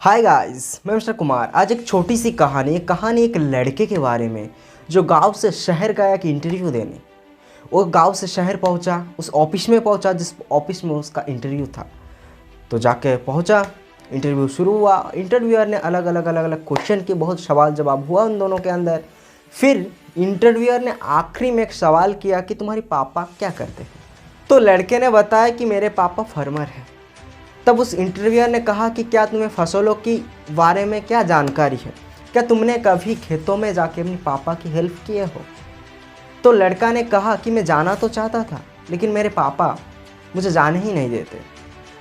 Hi guys, मैं mister Kumar. आज एक छोटी सी कहानी एक लड़के के बारे में जो गांव से शहर गया कि इंटरव्यू देने। वो गांव से शहर पहुंचा, उस ऑफिस में पहुंचा जिस ऑफिस में उसका इंटरव्यू था। तो जाके पहुंचा, इंटरव्यू शुरू हुआ। इंटरव्यूअर ने अलग अलग क्वेश्चन के बहुत सवाल जवाब हुआ उन दोनों के अंदर। फिर इंटरव्यूअर ने आखिरी में एक सवाल किया कि तुम्हारे पापा क्या करते हैं। तो लड़के ने बताया कि मेरे पापा फार्मर हैं। तब उस इंटरव्यूअर ने कहा कि क्या तुम्हें फसलों की बारे में क्या जानकारी है, क्या तुमने कभी खेतों में जाके अपने पापा की हेल्प किए हो। तो लड़का ने कहा कि मैं जाना तो चाहता था, लेकिन मेरे पापा मुझे जाने ही नहीं देते।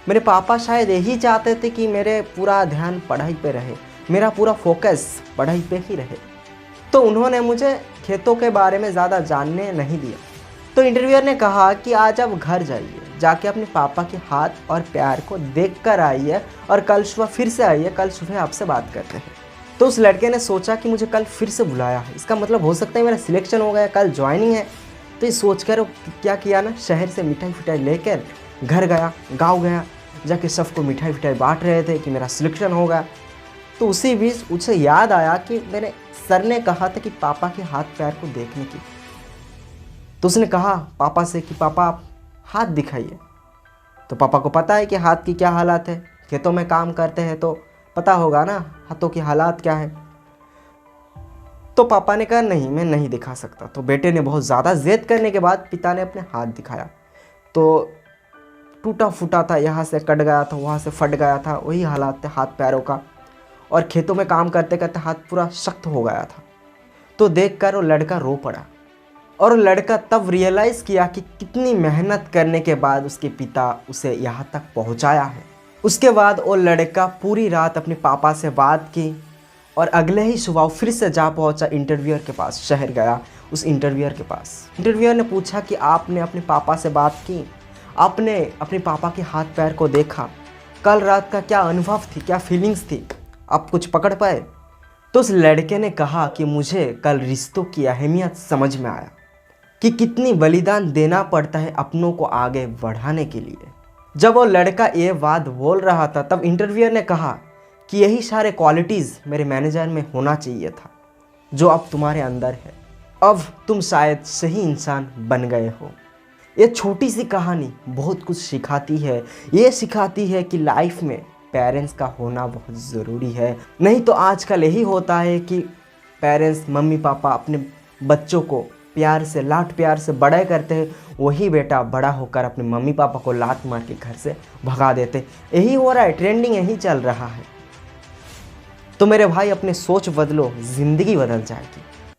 मेरे पापा शायद यही चाहते थे कि मेरे पूरा ध्यान पढ़ाई पे रहे, मेरा पूरा फोकस पढ़ाई पे ही रहे। तो उन्होंने मुझे खेतों के बारे में ज़्यादा जानने नहीं दिया। तो इंटरव्यूअर ने कहा कि आज आप घर जाइए, जाके अपने पापा के हाथ और पैर को देख कर आइए और कल सुबह फिर से आइए, कल सुबह आपसे बात करते हैं। तो उस लड़के ने सोचा कि मुझे कल फिर से बुलाया है, इसका मतलब हो सकता है मेरा सिलेक्शन हो गया, कल ज्वाइनिंग है। तो ये सोच कर वो क्या किया ना, शहर से मिठाई फिठाई लेकर घर गया, गाँव गया, जाके सबको मिठाई फिठाई बांट रहे थे कि मेरा सिलेक्शन हो गया। तो उसी बीच उसे याद आया कि मेरे सर ने कहा था कि पापा के हाथ पैर को देखने की। तो उसने कहा पापा से कि पापा आप हाथ दिखाइए। तो पापा को पता है कि हाथ की क्या हालत है, खेतों में काम करते हैं तो पता होगा ना हाथों की हालात क्या है। तो पापा ने कहा नहीं, मैं नहीं दिखा सकता। तो बेटे ने बहुत ज़्यादा ज़िद करने के बाद पिता ने अपने हाथ दिखाया। तो टूटा फूटा था, यहाँ से कट गया था, वहाँ से फट गया था, वही हालात थे हाथ पैरों का। और खेतों में काम करते करते हाथ पूरा सख्त हो गया था। तो देखकर वो लड़का रो पड़ा। और लड़का तब रियलाइज़ किया कि कितनी मेहनत करने के बाद उसके पिता उसे यहाँ तक पहुँचाया है। उसके बाद वो लड़का पूरी रात अपने पापा से बात की और अगले ही सुबह फिर से जा पहुँचा इंटरव्यूअर के पास, शहर गया उस इंटरव्यूअर के पास। इंटरव्यूअर ने पूछा कि आपने अपने पापा से बात की, आपने अपने पापा के हाथ पैर को देखा, कल रात का क्या अनुभव थी, क्या फीलिंग्स थी, आप कुछ पकड़ पाए। तो उस लड़के ने कहा कि मुझे कल रिश्तों की अहमियत समझ में आया कि कितनी बलिदान देना पड़ता है अपनों को आगे बढ़ाने के लिए। जब वो लड़का ये बात बोल रहा था तब इंटरव्यूअर ने कहा कि यही सारे क्वालिटीज़ मेरे मैनेजर में होना चाहिए था जो अब तुम्हारे अंदर है। अब तुम शायद सही इंसान बन गए हो। ये छोटी सी कहानी बहुत कुछ सिखाती है। ये सिखाती है कि लाइफ में पेरेंट्स का होना बहुत ज़रूरी है। नहीं तो आजकल यही होता है कि पेरेंट्स, मम्मी पापा अपने बच्चों को प्यार से, लाड प्यार से बड़ा करते हैं, वही बेटा बड़ा होकर अपने मम्मी पापा को लात मार के घर से भगा देते। यही हो रहा है, ट्रेंडिंग यही चल रहा है। तो मेरे भाई अपने सोच बदलो, ज़िंदगी बदल जाएगी।